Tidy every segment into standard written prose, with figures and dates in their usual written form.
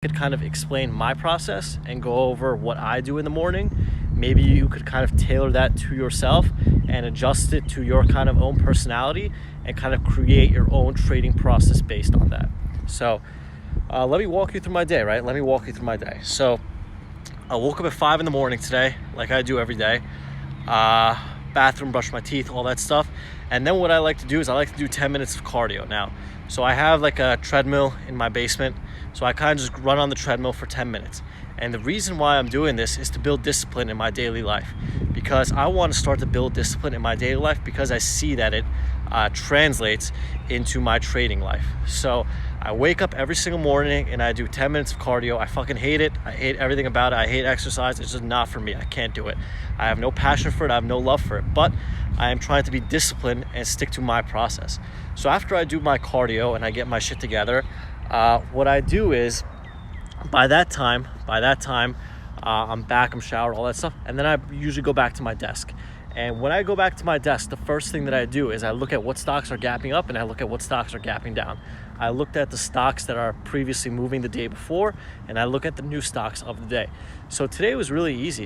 could kind of explain my process and go over what I do in the morning. Maybe you could kind of tailor that to yourself and adjust it to your kind of own personality and kind of create your own trading process based on that. So let me walk you through my day, right? Let me walk you through my day. So I woke up at 5 in the morning today, like I do every day. Bathroom, brush my teeth, all that stuff. And then what I like to do is I like to do 10 minutes of cardio now. So I have like a treadmill in my basement. So I kind of just run on the treadmill for 10 minutes. And the reason why I'm doing this is to build discipline in my daily life, because I want to start to build discipline in my daily life because I see that it translates into my trading life. So I wake up every single morning and I do 10 minutes of cardio. I fucking hate it. I hate everything about it. I hate exercise. It's just not for me. I can't do it. I have no passion for it. I have no love for it. But I am trying to be disciplined and stick to my process. So after I do my cardio and I get my shit together, what I do is by that time, I'm back, I'm showered, all that stuff. And then I usually go back to my desk. And when I go back to my desk, the first thing that I do is I look at what stocks are gapping up and I look at what stocks are gapping down. I looked at the stocks that are previously moving the day before, and I look at the new stocks of the day. So today was really easy.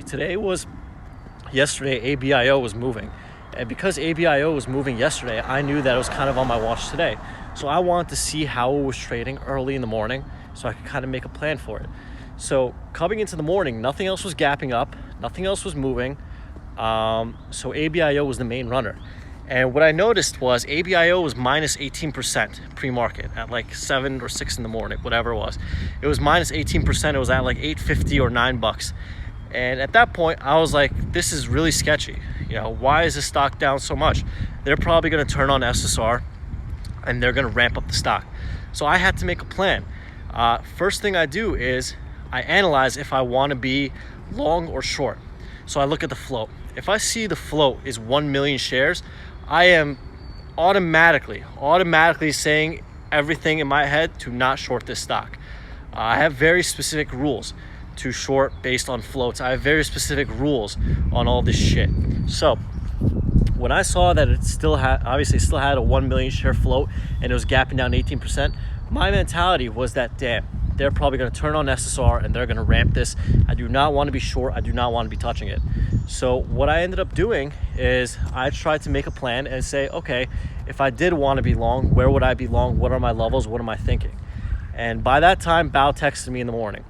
Yesterday, ABIO was moving. And because ABIO was moving yesterday, I knew that it was kind of on my watch today. So I wanted to see how it was trading early in the morning so I could kind of make a plan for it. So coming into the morning, nothing else was gapping up, nothing else was moving. So ABIO was the main runner. And what I noticed was ABIO was minus 18% pre-market at like 7 or 6 in the morning, whatever it was. It was minus 18%. It was at like $8.50 or $9. And at that point, I was like, this is really sketchy. You know, why is this stock down so much? They're probably going to turn on SSR and they're going to ramp up the stock. So I had to make a plan. First thing I do is I analyze if I want to be long or short. So I look at the float. If I see the float is 1 million shares, I am automatically saying everything in my head to not short this stock. I have very specific rules to short based on floats. I have very specific rules on all this shit. So when I saw that it still had a 1 million share float and it was gapping down 18%, my mentality was that, damn, they're probably going to turn on SSR and they're going to ramp this. I do not want to be short. I do not want to be touching it. So what I ended up doing is I tried to make a plan and say, okay, if I did want to be long, where would I be long? What are my levels? What am I thinking? And by that time, Bao texted me in the morning.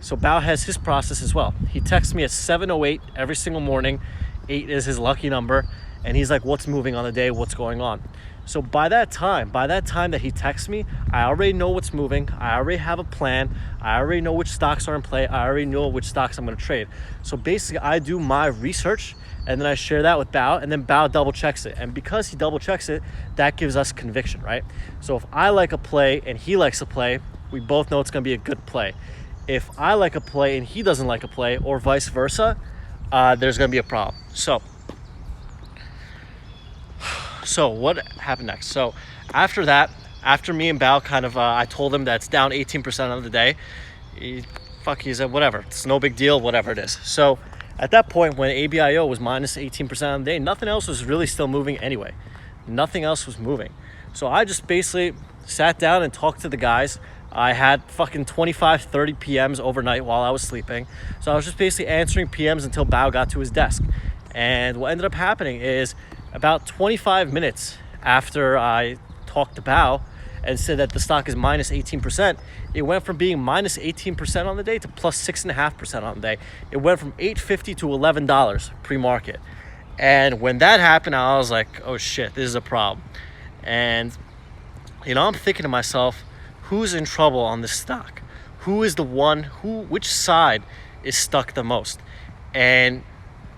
So Bao has his process as well. He texts me at 7:08 every single morning. 8 is his lucky number. And he's like, what's moving on the day? What's going on? So by that time that he texts me, I already know what's moving. I already have a plan. I already know which stocks are in play. I already know which stocks I'm going to trade. So basically, I do my research and then I share that with Bao, and then Bao double checks it. And because he double checks it, that gives us conviction, right? So if I like a play and he likes a play, we both know it's going to be a good play. If I like a play and he doesn't like a play, or vice versa, there's going to be a problem. So what happened next? So after that, after me and Bao kind of, I told him that it's down 18% on the day. He said, whatever, it's no big deal, whatever it is. So at that point, when ABIO was minus 18% on the day, nothing else was really still moving anyway. Nothing else was moving. So I just basically sat down and talked to the guys. I had fucking 25, 30 PMs overnight while I was sleeping. So I was just basically answering PMs until Bao got to his desk. And what ended up happening is about 25 minutes after I talked to Bao and said that the stock is minus 18%, it went from being minus 18% on the day to plus 6.5% on the day. It went from $8.50 to $11 pre-market. And when that happened, I was like, oh shit, this is a problem. And, you know, I'm thinking to myself, who's in trouble on this stock? Who is the one, which side is stuck the most? And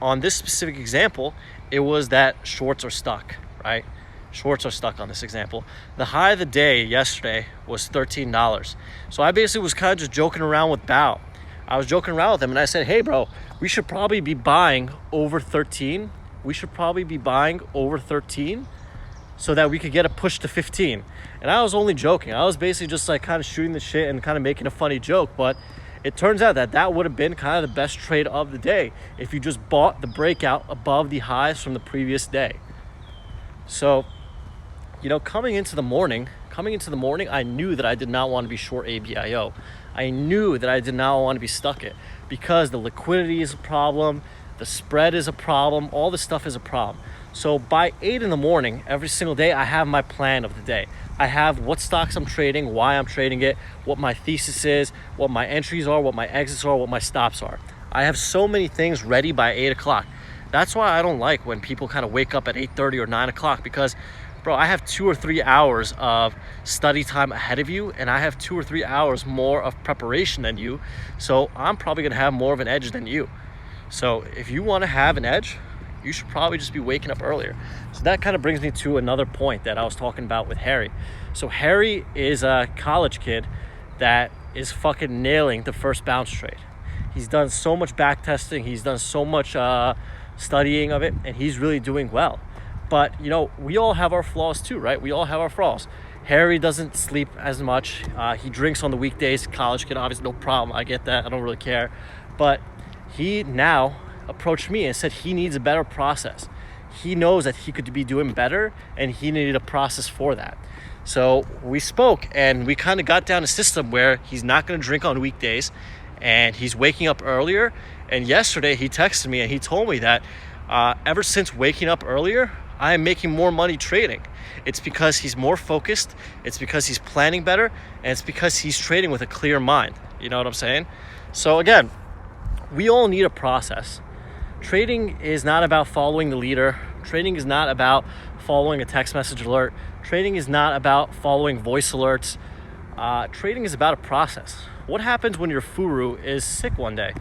on this specific example, it was that shorts are stuck, right? Shorts are stuck on this example. The high of the day yesterday was $13. So I basically was kind of just joking around with Bao. I was joking around with him and I said, hey bro, we should probably be buying over 13. We should probably be buying over 13 so that we could get a push to 15. And I was only joking. I was basically just like kind of shooting the shit and kind of making a funny joke. But it turns out that would have been kind of the best trade of the day if you just bought the breakout above the highs from the previous day. So, you know, coming into the morning, Coming into the morning, I knew that I did not want to be short ABIO. I knew that I did not want to be stuck it because the liquidity is a problem, the spread is a problem, all this stuff is a problem. So by 8 in the morning, every single day, I have my plan of the day. I have what stocks I'm trading, why I'm trading it, what my thesis is, what my entries are, what my exits are, what my stops are. I have so many things ready by 8 o'clock. That's why I don't like when people kind of wake up at 8:30 or 9 o'clock because, bro, I have 2 or 3 hours of study time ahead of you, and I have 2 or 3 hours more of preparation than you. So I'm probably gonna have more of an edge than you. So if you wanna have an edge, you should probably just be waking up earlier. So that kind of brings me to another point that I was talking about with Harry. So Harry is a college kid that is fucking nailing the first bounce trade. He's done so much back testing. He's done so much studying of it, and he's really doing well. But, you know, we all have our flaws too, right? We all have our flaws. Harry doesn't sleep as much. He drinks on the weekdays. College kid, obviously, no problem. I get that. I don't really care. But he now approached me and said he needs a better process. He knows that he could be doing better, and he needed a process for that. So we spoke, and we kind of got down a system where he's not going to drink on weekdays, and he's waking up earlier. And yesterday he texted me and he told me that ever since waking up earlier, I am making more money trading. It's because he's more focused, it's because he's planning better, and it's because he's trading with a clear mind. You know what I'm saying? So again, we all need a process. Trading is not about following the leader. Trading is not about following a text message alert. Trading is not about following voice alerts. Trading is about a process. What happens when your furu is sick one day?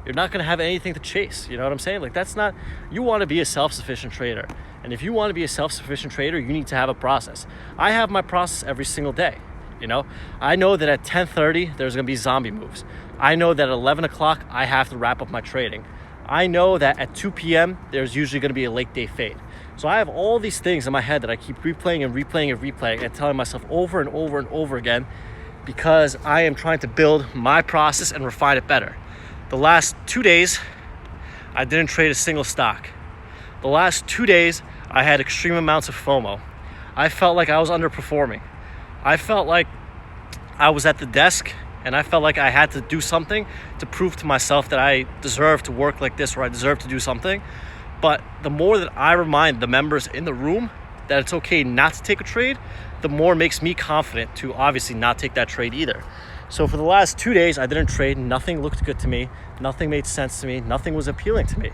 You're not going to have anything to chase. You know what I'm saying? Like, that's not, you want to be a self-sufficient trader. And if you want to be a self-sufficient trader, you need to have a process. I have my process every single day. You know, I know that at 10:30, there's going to be zombie moves. I know that at 11 o'clock, I have to wrap up my trading. I know that at 2 p.m., there's usually going to be a late day fade. So I have all these things in my head that I keep replaying and telling myself over and over and over again, because I am trying to build my process and refine it better. The last 2 days, I didn't trade a single stock. The last 2 days, I had extreme amounts of FOMO. I felt like I was underperforming. I felt like I was at the desk and I felt like I had to do something to prove to myself that I deserve to work like this or I deserve to do something. But the more that I remind the members in the room that it's okay not to take a trade, the more it makes me confident to obviously not take that trade either. So for the last 2 days, I didn't trade. Nothing looked good to me. Nothing made sense to me. Nothing was appealing to me.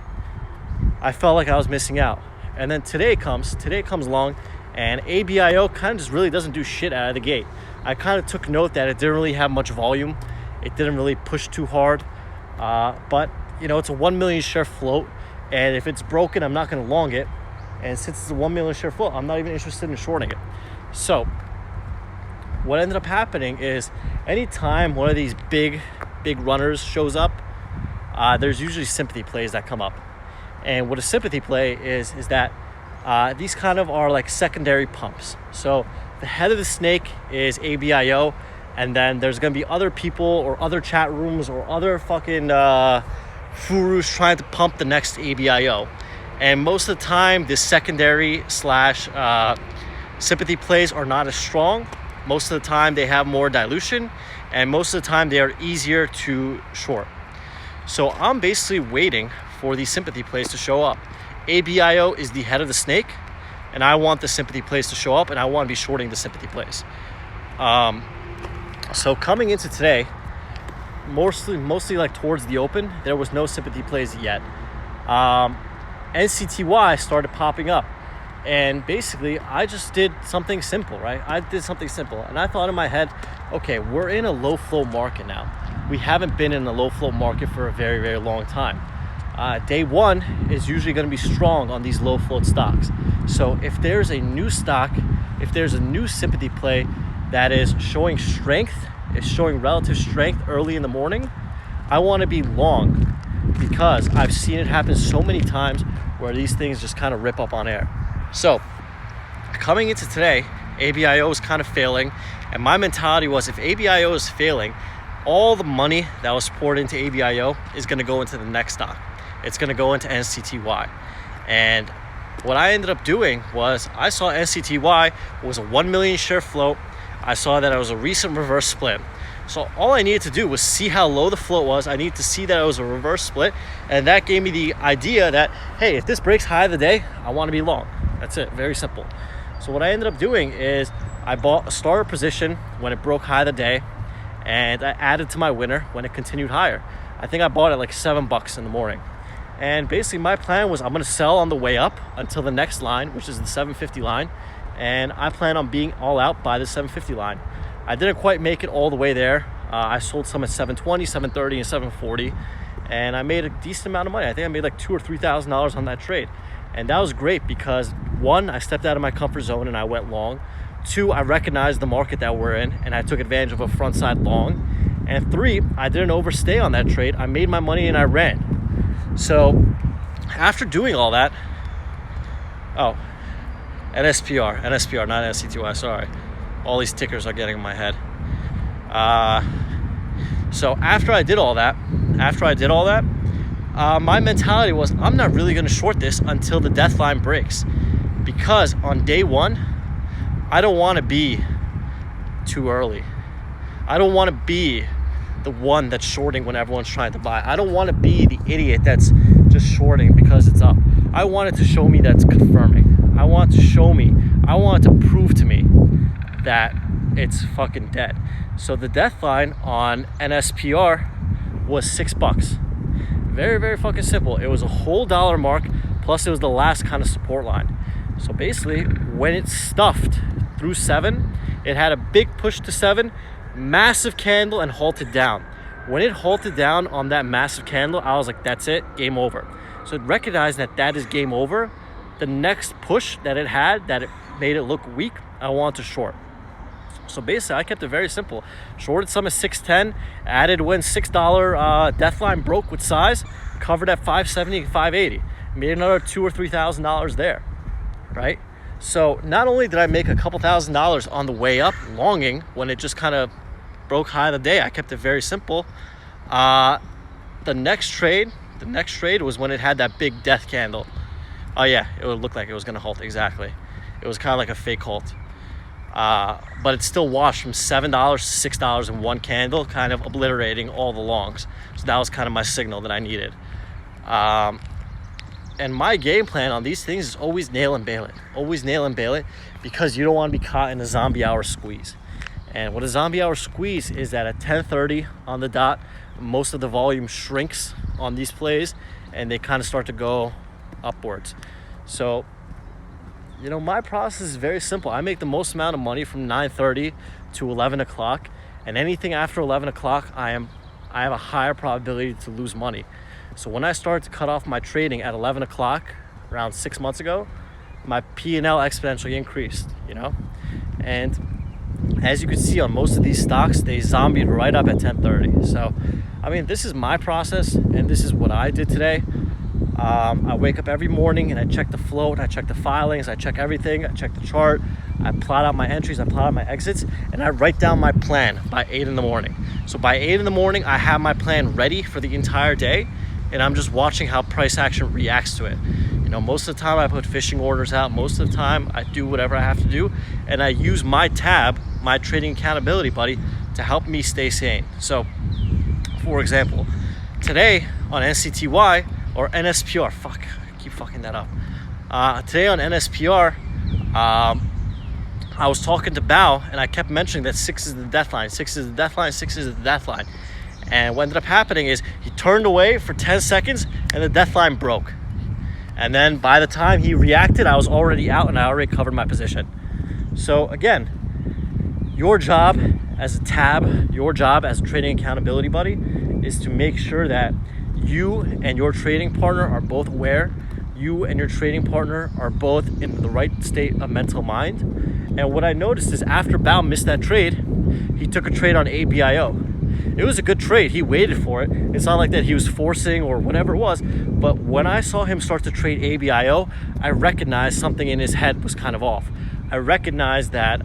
I felt like I was missing out. And then today comes along, and ABIO kind of just really doesn't do shit out of the gate. I kind of took note that it didn't really have much volume. It didn't really push too hard. But, you know, it's a 1 million share float. And if it's broken, I'm not going to long it. And since it's a 1 million share float, I'm not even interested in shorting it. So what ended up happening is anytime one of these big runners shows up, there's usually sympathy plays that come up. And what a sympathy play is that these kind of are like secondary pumps. So the head of the snake is ABIO, and then there's going to be other people or other chat rooms or other fucking furus trying to pump the next ABIO. And most of the time, this secondary / sympathy plays are not as strong. Most of the time, they have more dilution, and most of the time, they are easier to short. So I'm basically waiting for these sympathy plays to show up. ABIO is the head of the snake, and I want the sympathy plays to show up, and I want to be shorting the sympathy plays. So coming into today, mostly like towards the open, there was no sympathy plays yet. NCTY started popping up, and basically I just did something simple, right? I did something simple, and I thought in my head, okay, we're in a low flow market now. We haven't been in a low flow market for a very, very long time. Day one is usually going to be strong on these low float stocks. So if there's a new stock, if there's a new sympathy play that is showing strength, is showing relative strength early in the morning, I want to be long, because I've seen it happen so many times where these things just kind of rip up on air. So coming into today, ABIO is kind of failing, and my mentality was, if ABIO is failing, all the money that was poured into ABIO is going to go into the next stock. It's going to go into NCTY. And what I ended up doing was, I saw NCTY was a 1 million share float. I saw that it was a recent reverse split. So all I needed to do was see how low the float was. I needed to see that it was a reverse split, and that gave me the idea that, hey, if this breaks high of the day, I want to be long. That's it, very simple. So what I ended up doing is I bought a starter position when it broke high of the day, and I added to my winner when it continued higher. I think I bought it like $7 in the morning. And basically my plan was I'm going to sell on the way up until the next line, which is the 750 line, and I plan on being all out by the 750 line. I didn't quite make it all the way there. I sold some at 720, 730, and 740, and I made a decent amount of money. I think I made like $2,000 or $3,000 on that trade, and that was great because 1, I stepped out of my comfort zone and I went long. 2, I recognized the market that we're in and I took advantage of a front side long. And 3, I didn't overstay on that trade. I made my money and I ran. So after doing all that, NSPR, not NCTY, sorry. All these tickers are getting in my head. So after I did all that, my mentality was I'm not really going to short this until the death line breaks, because on day 1, I don't want to be too early. I don't want to be the one that's shorting when everyone's trying to buy. I don't want to be the idiot that's just shorting because it's up. I want it to show me that's confirming. I want it to prove to me that it's fucking dead. So the death line on NSPR was $6. Very, very fucking simple. It was a whole dollar mark, plus it was the last kind of support line. So basically, when it stuffed through 7, it had a big push to 7, massive candle, and halted down. When it halted down on that massive candle, I was like, that's it, game over. So it recognized that is game over. The next push that it had, that it made it look weak, I want to short. So basically, I kept it very simple. Shorted some at 610, added when $6 death line broke with size, covered at 570, 580. Made another $2,000 or $3,000 there, right? So not only did I make a couple $1,000s on the way up, longing, when it just kind of broke high of the day, I kept it very simple. The next trade was when it had that big death candle. Oh yeah, it would look like it was going to halt, exactly. It was kind of like a fake halt. But it still washed from $7 to $6 in one candle, kind of obliterating all the longs. So that was kind of my signal that I needed. And my game plan on these things is always nail and bail it. Always nail and bail it, because you don't want to be caught in a zombie hour squeeze. And what a zombie hour squeeze is that at 10:30 on the dot, most of the volume shrinks on these plays and they kind of start to go upwards. So, my process is very simple. I make the most amount of money from 9:30 to 11 o'clock, and anything after 11 o'clock, I have a higher probability to lose money. So when I started to cut off my trading at 11 o'clock around 6 months ago, my P&L exponentially increased, And as you can see on most of these stocks, they zombied right up at 10:30. So, this is my process, and this is what I did today. I wake up every morning and I check the float, I check the filings, I check everything, I check the chart, I plot out my entries, I plot out my exits, and I write down my plan by 8 in the morning. So by 8 in the morning, I have my plan ready for the entire day, and I'm just watching how price action reacts to it. Most of the time I put fishing orders out, most of the time I do whatever I have to do, and I use my tab, my trading accountability buddy, to help me stay sane. So, for example, today on NCTY, or NSPR, I keep fucking that up. Today on NSPR, I was talking to Bao, and I kept mentioning that 6 is the death line, 6 is the death line, 6 is the death line. And what ended up happening is he turned away for 10 seconds, and the death line broke. And then by the time he reacted, I was already out, and I already covered my position. So again, your job as a tab, your job as a trading accountability buddy, is to make sure that you and your trading partner are both aware. You and your trading partner are both in the right state of mental mind. And what I noticed is after Bao missed that trade, he took a trade on ABIO. It was a good trade. He waited for it. It's not like that he was forcing or whatever it was. But when I saw him start to trade ABIO, I recognized something in his head was kind of off. I recognized that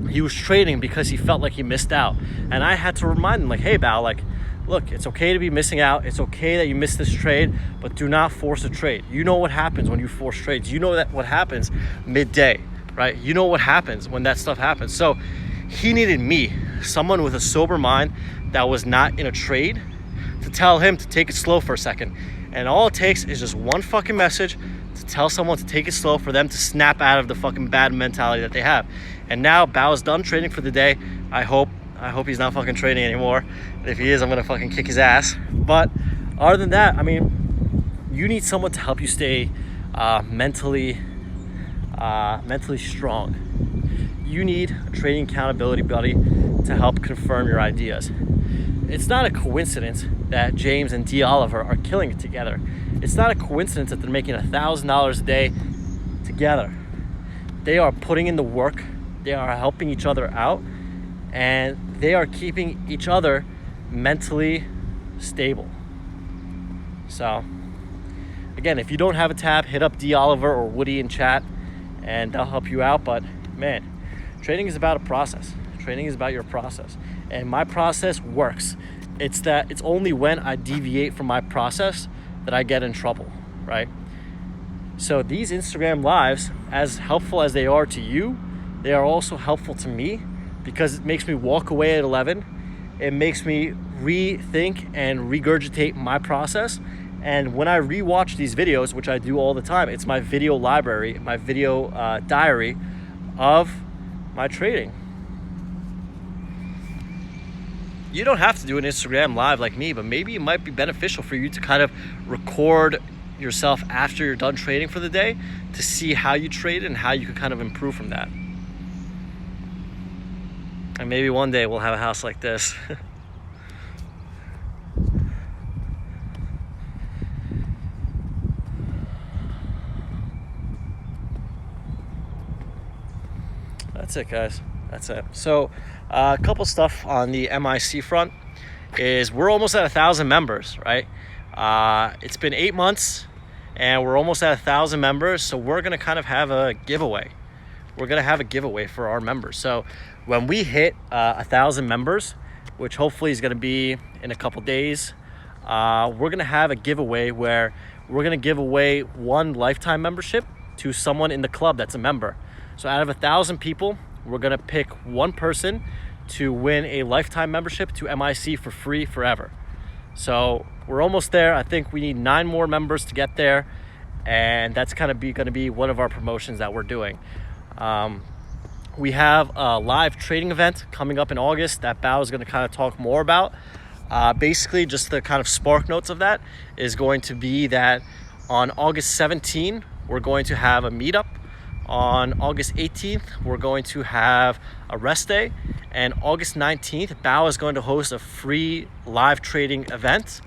he was trading because he felt like he missed out. And I had to remind him, hey, Bao, look, it's okay to be missing out. It's okay that you missed this trade, but do not force a trade. You know what happens when you force trades. You know that what happens midday, right? You know what happens when that stuff happens. So He needed me, someone with a sober mind that was not in a trade, to tell him to take it slow for a second. And all it takes is just one fucking message to tell someone to take it slow, for them to snap out of the fucking bad mentality that they have. And now Bao's done trading for the day. I hope he's not fucking trading anymore. And if he is, I'm gonna fucking kick his ass. But other than that, I mean, you need someone to help you stay mentally strong. You need a trading accountability buddy to help confirm your ideas. It's not a coincidence that James and D. Oliver are killing it together. It's not a coincidence that they're making $1,000 a day together. They are putting in the work. They are helping each other out, and they are keeping each other mentally stable. So, again, if you don't have a tab, hit up D. Oliver or Woody in chat, and they'll help you out. But man, trading is about a process. Trading is about your process, and my process works. It's only when I deviate from my process that I get in trouble, right? So these Instagram lives, as helpful as they are to you, they are also helpful to me, because it makes me walk away at 11. It makes me rethink and regurgitate my process. And when I rewatch these videos, which I do all the time, it's my video library, my video diary of my trading. You don't have to do an Instagram live like me, but maybe it might be beneficial for you to kind of record yourself after you're done trading for the day, to see how you trade and how you can kind of improve from that. And maybe one day we'll have a house like this. That's it, guys. That's it. So a couple stuff on the MIC front is we're almost at 1,000 members, right? It's been 8 months and we're almost at 1,000 members. So we're going to kind of have a giveaway. We're going to have a giveaway for our members. So when we hit 1,000 members, which hopefully is going to be in a couple days, we're going to have a giveaway where we're going to give away one lifetime membership to someone in the club that's a member. So out of 1,000 people, we're going to pick one person to win a lifetime membership to MIC for free forever. So we're almost there. I think we need 9 more members to get there, and that's kind of going to be one of our promotions that we're doing. We have a live trading event coming up in August that Bao is going to kind of talk more about. Basically, just the kind of spark notes of that is going to be that on August 17, we're going to have a meetup. On August 18th, we're going to have a rest day. And August 19th, Bao is going to host a free live trading event.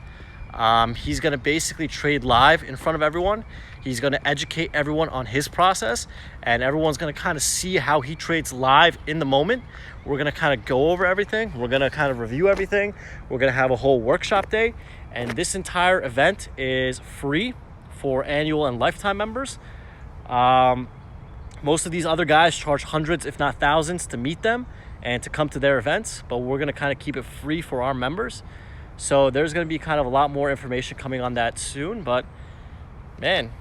He's going to basically trade live in front of everyone. He's going to educate everyone on his process, and everyone's going to kind of see how he trades live in the moment. We're going to kind of go over everything. We're going to kind of review everything. We're going to have a whole workshop day. And this entire event is free for annual and lifetime members. Most of these other guys charge hundreds, if not thousands, to meet them and to come to their events, but we're going to kind of keep it free for our members. So there's going to be kind of a lot more information coming on that soon, but man,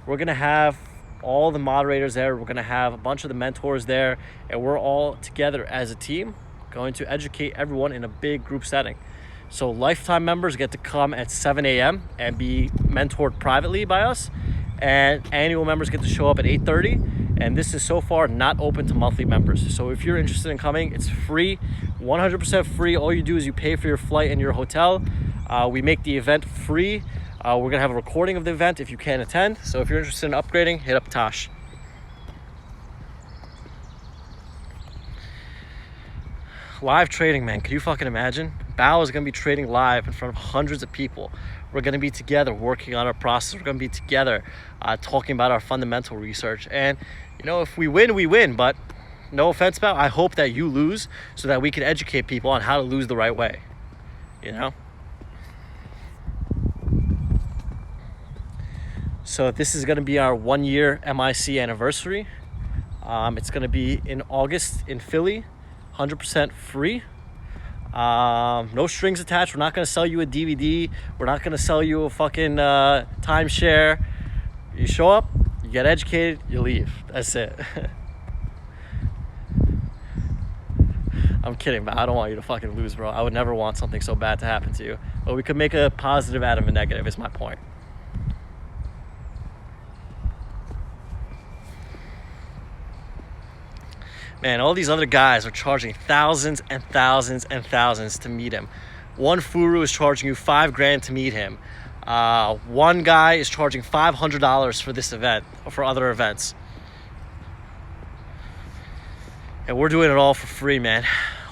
we're going to have all the moderators there. We're going to have a bunch of the mentors there, and we're all together as a team going to educate everyone in a big group setting. So lifetime members get to come at 7 a.m. and be mentored privately by us, and annual members get to show up at 8:30. And this is so far not open to monthly members. So if you're interested in coming, it's free, 100% free. All you do is you pay for your flight and your hotel. We make the event free. We're going to have a recording of the event if you can't attend. So if you're interested in upgrading, hit up Tosh. Live trading, man. Can you fucking imagine? Bao is going to be trading live in front of hundreds of people. We're going to be together working on our process. We're going to be together talking about our fundamental research. And, you know, if we win, we win. But no offense, Bao, I hope that you lose so that we can educate people on how to lose the right way. You know? So this is going to be our 1-year MIC anniversary. It's going to be in August in Philly, 100% free. No strings attached. We're not going to sell you a DVD. We're not going to sell you a fucking timeshare. You show up, you get educated, you leave. That's it. I'm kidding, but I don't want you to fucking lose, bro. I would never want something so bad to happen to you. But we could make a positive out of a negative, is my point. Man, all these other guys are charging thousands and thousands and thousands to meet him. One Furu is charging you $5,000 to meet him. One guy is charging $500 for this event, or for other events. And we're doing it all for free, man.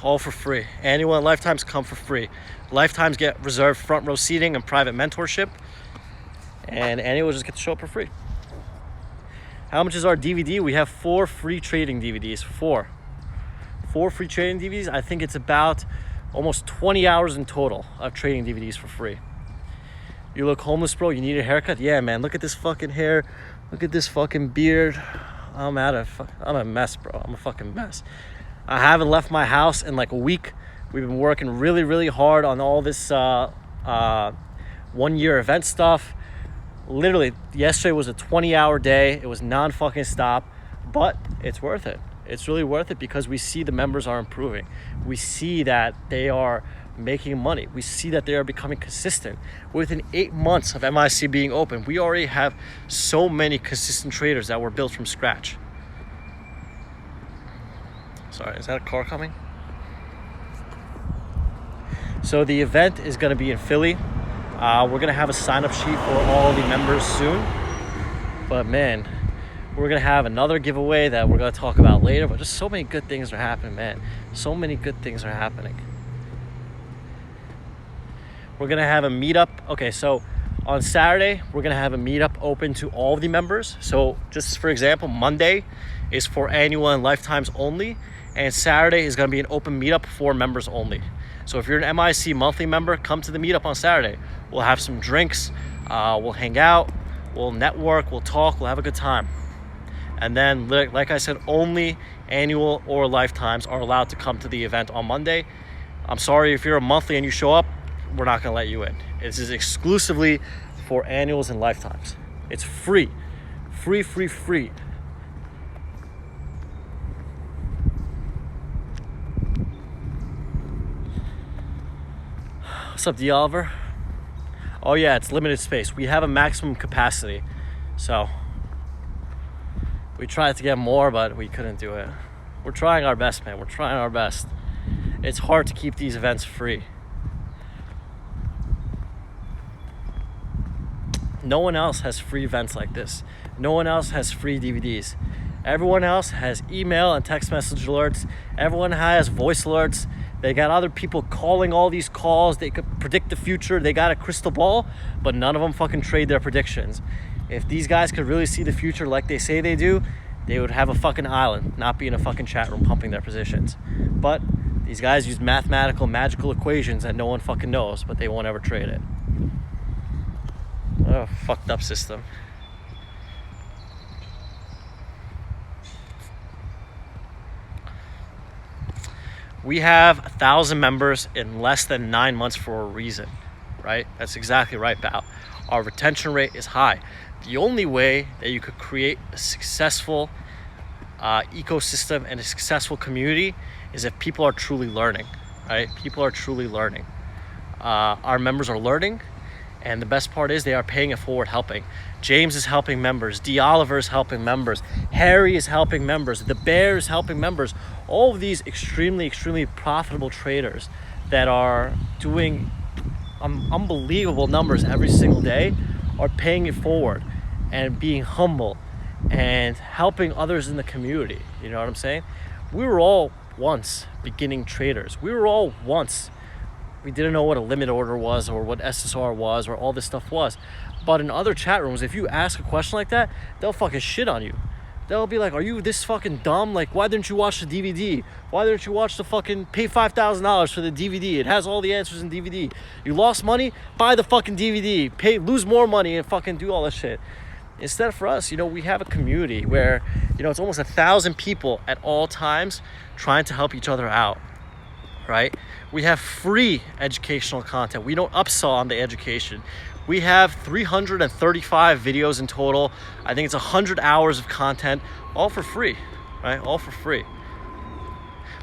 All for free. Annual and lifetimes come for free. Lifetimes get reserved front row seating and private mentorship. And annual just get to show up for free. How much is our DVD? We have 4 free trading DVDs. 4 free trading DVDs. I think it's about almost 20 hours in total of trading DVDs for free. You look homeless, bro. You need a haircut? Yeah, man. Look at this fucking hair. Look at this fucking beard. I'm a mess, bro. I'm a fucking mess. I haven't left my house in like a week. We've been working really, really hard on all this 1-year event stuff. Literally, yesterday was a 20-hour day. It was non-fucking stop, but it's worth it. It's really worth it because we see the members are improving. We see that they are making money. We see that they are becoming consistent. Within 8 months of MIC being open, we already have so many consistent traders that were built from scratch. Sorry, is that a car coming? So the event is going to be in Philly. We're going to have a sign-up sheet for all the members soon. But man, we're going to have another giveaway that we're going to talk about later. But just so many good things are happening, man. So many good things are happening. We're going to have a meetup. Okay, so on Saturday, we're going to have a meetup open to all of the members. So just for example, Monday is for annual and lifetimes only. And Saturday is going to be an open meetup for members only. So if you're an MIC monthly member, come to the meetup on Saturday. We'll have some drinks, we'll hang out, we'll network, we'll talk, we'll have a good time. And then, like I said, only annual or lifetimes are allowed to come to the event on Monday. I'm sorry if you're a monthly and you show up, we're not gonna let you in. This is exclusively for annuals and lifetimes. It's free, free, free, free. What's up, D. Oliver? Oh yeah, it's limited space. We have a maximum capacity. So we tried to get more, but we couldn't do it. We're trying our best, man. We're trying our best. It's hard to keep these events free. No one else has free events like this. No one else has free DVDs. Everyone else has email and text message alerts. Everyone has voice alerts. They got other people calling all these calls. They could predict the future. They got a crystal ball, but none of them fucking trade their predictions. If these guys could really see the future like they say they do, they would have a fucking island, not be in a fucking chat room pumping their positions. But these guys use mathematical, magical equations that no one fucking knows, but they won't ever trade it. Oh, fucked up system. We have 1,000 members in less than 9 months for a reason, right? That's exactly right, pal. Our retention rate is high. The only way that you could create a successful ecosystem and a successful community is if people are truly learning, right? People are truly learning. Our members are learning, and the best part is they are paying it forward, helping. James is helping members. D. Oliver is helping members. Harry is helping members. The Bear is helping members. All of these extremely, extremely profitable traders that are doing unbelievable numbers every single day are paying it forward and being humble and helping others in the community. You know what I'm saying? We were all once beginning traders. We didn't know what a limit order was or what SSR was or all this stuff was. But in other chat rooms, if you ask a question like that, they'll fucking shit on you. They'll be like, are you this fucking dumb? Like, why didn't you watch the DVD? Why didn't you watch the fucking pay $5,000 for the DVD? It has all the answers in DVD. You lost money? Buy the fucking DVD. Lose more money and fucking do all this shit. Instead, for us, we have a community where, it's almost 1,000 people at all times trying to help each other out, right? We have free educational content. We don't upsell on the education. We have 335 videos in total. I think it's 100 hours of content, all for free, right? All for free.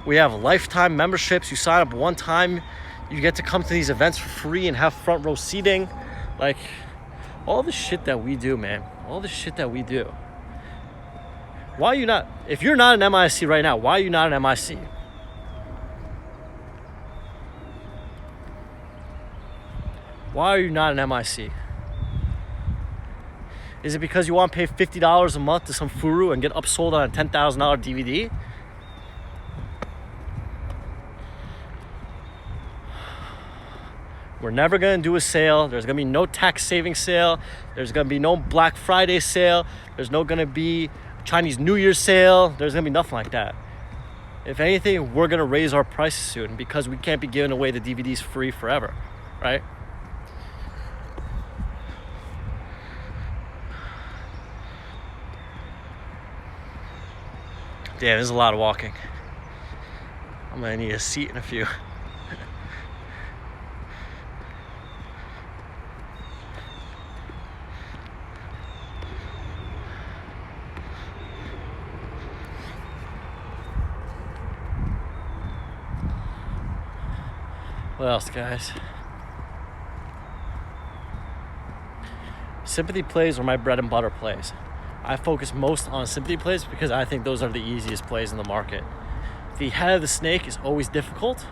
We have lifetime memberships. You sign up one time, you get to come to these events for free and have front row seating. Like, all the shit that we do, man. All the shit that we do. Why are you not, if you're not an MIC right now, why are you not an MIC? Why are you not an MIC? Is it because you want to pay $50 a month to some furu and get upsold on a $10,000 DVD? We're never going to do a sale. There's going to be no tax saving sale. There's going to be no Black Friday sale. There's no going to be Chinese New Year sale. There's going to be nothing like that. If anything, we're going to raise our prices soon because we can't be giving away the DVDs free forever, right? Damn, there's a lot of walking. I'm going to need a seat in a few. What else, guys? Sympathy plays are my bread and butter plays. I focus most on sympathy plays because I think those are the easiest plays in the market. The head of the snake is always difficult.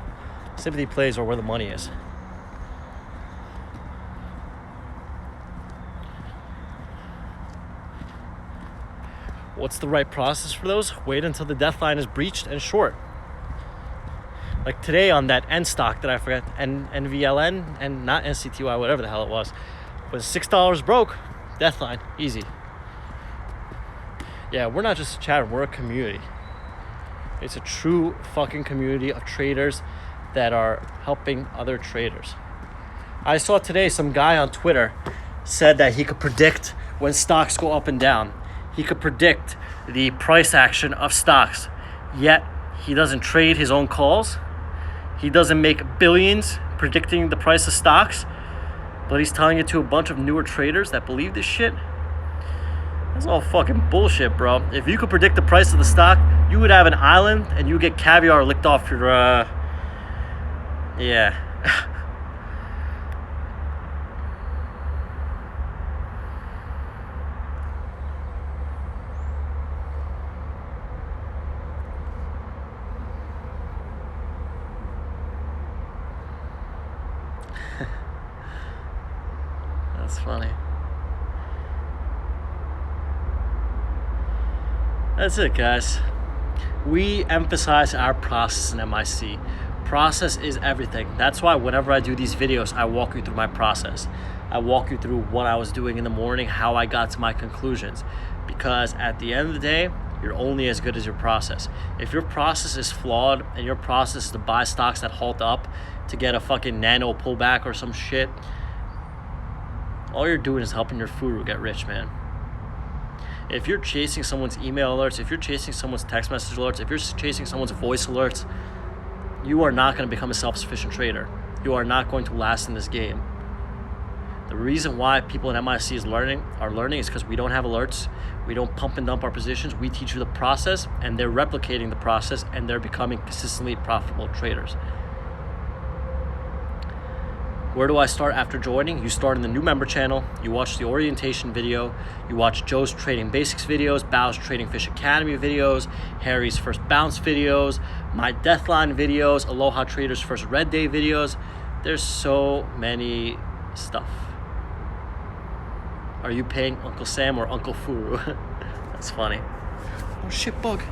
Sympathy plays are where the money is. What's the right process for those? Wait until the deadline is breached and short. Like today on that N stock that I forgot, NVLN, and not NCTY, whatever the hell it was $6 broke, deadline, easy. Yeah, we're not just a chat, we're a community. It's a true fucking community of traders that are helping other traders. I saw today some guy on Twitter said that he could predict when stocks go up and down. He could predict the price action of stocks, yet he doesn't trade his own calls. He doesn't make billions predicting the price of stocks, but he's telling it to a bunch of newer traders that believe this shit. That's all fucking bullshit, bro. If you could predict the price of the stock, you would have an island and you would get caviar licked off your, yeah. That's funny. That's it, guys. We emphasize our process in MIC. Process is everything. That's why whenever I do these videos, I walk you through my process. I walk you through what I was doing in the morning, how I got to my conclusions. Because at the end of the day, you're only as good as your process. If your process is flawed and your process is to buy stocks that halt up to get a fucking nano pullback or some shit, all you're doing is helping your furu get rich, man. If you're chasing someone's email alerts, if you're chasing someone's text message alerts, if you're chasing someone's voice alerts, you are not going to become a self-sufficient trader. You are not going to last in this game. The reason why people in MIC are learning is because we don't have alerts. We don't pump and dump our positions. We teach you the process, and they're replicating the process, and they're becoming consistently profitable traders. Where do I start after joining? You start in the new member channel. You watch the orientation video. You watch Joe's Trading Basics videos, Bao's Trading Fish Academy videos, Harry's First Bounce videos, my Deathline videos, Aloha Trader's First Red Day videos. There's so many stuff. Are you paying Uncle Sam or Uncle Furu? That's funny. Oh shit, bug.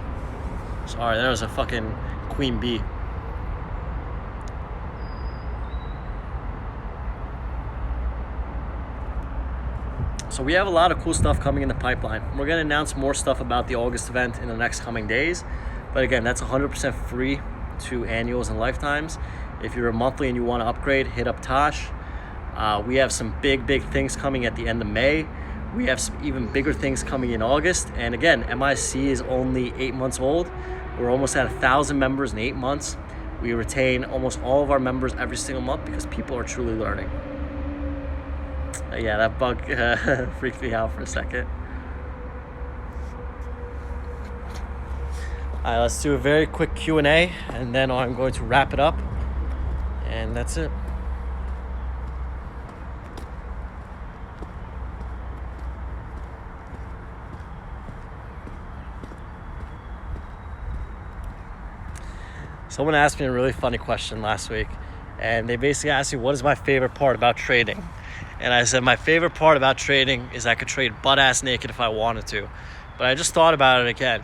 Sorry, there was a fucking queen bee. So we have a lot of cool stuff coming in the pipeline. We're going to announce more stuff about the August event in the next coming days. But again, that's 100% free to annuals and lifetimes. If you're a monthly and you want to upgrade, hit up Tosh. We have some big things coming at the end of May. We have some even bigger things coming in August. And again, MIC is only 8 months old. We're almost at 1,000 members in 8 months. We retain almost all of our members every single month because people are truly learning. Yeah, that bug freaked me out for a second. All right, let's do a very quick Q&A, and then I'm going to wrap it up, and that's it. Someone asked me a really funny question last week, and they basically asked me, what is my favorite part about trading? And I said, my favorite part about trading is I could trade butt-ass naked if I wanted to. But I just thought about it again.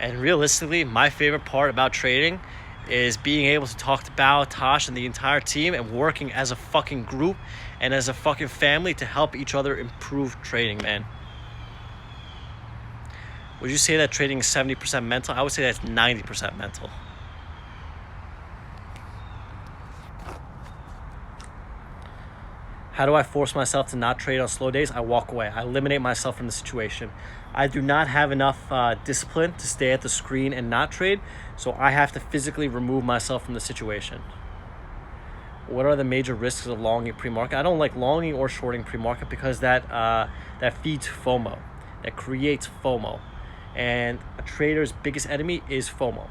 And realistically, my favorite part about trading is being able to talk to Bao, Tosh, and the entire team and working as a fucking group and as a fucking family to help each other improve trading, man. Would you say that trading is 70% mental? I would say that's 90% mental. How do I force myself to not trade on slow days? I walk away. I eliminate myself from the situation. I do not have enough discipline to stay at the screen and not trade, so I have to physically remove myself from the situation. What are the major risks of longing pre-market? I don't like longing or shorting pre-market because that feeds FOMO. That creates FOMO. And a trader's biggest enemy is FOMO.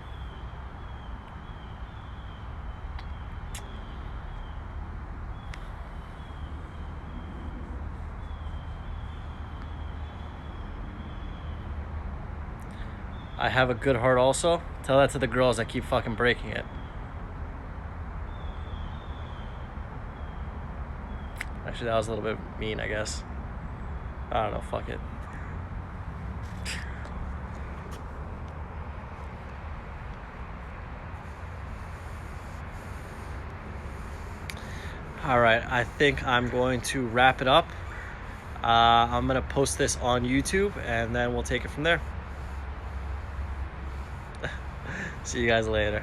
I have a good heart also. Tell that to the girls that keep fucking breaking it. Actually, that was a little bit mean, I guess. I don't know, fuck it. All right, I think I'm going to wrap it up. I'm gonna post this on YouTube, and then we'll take it from there. See you guys later.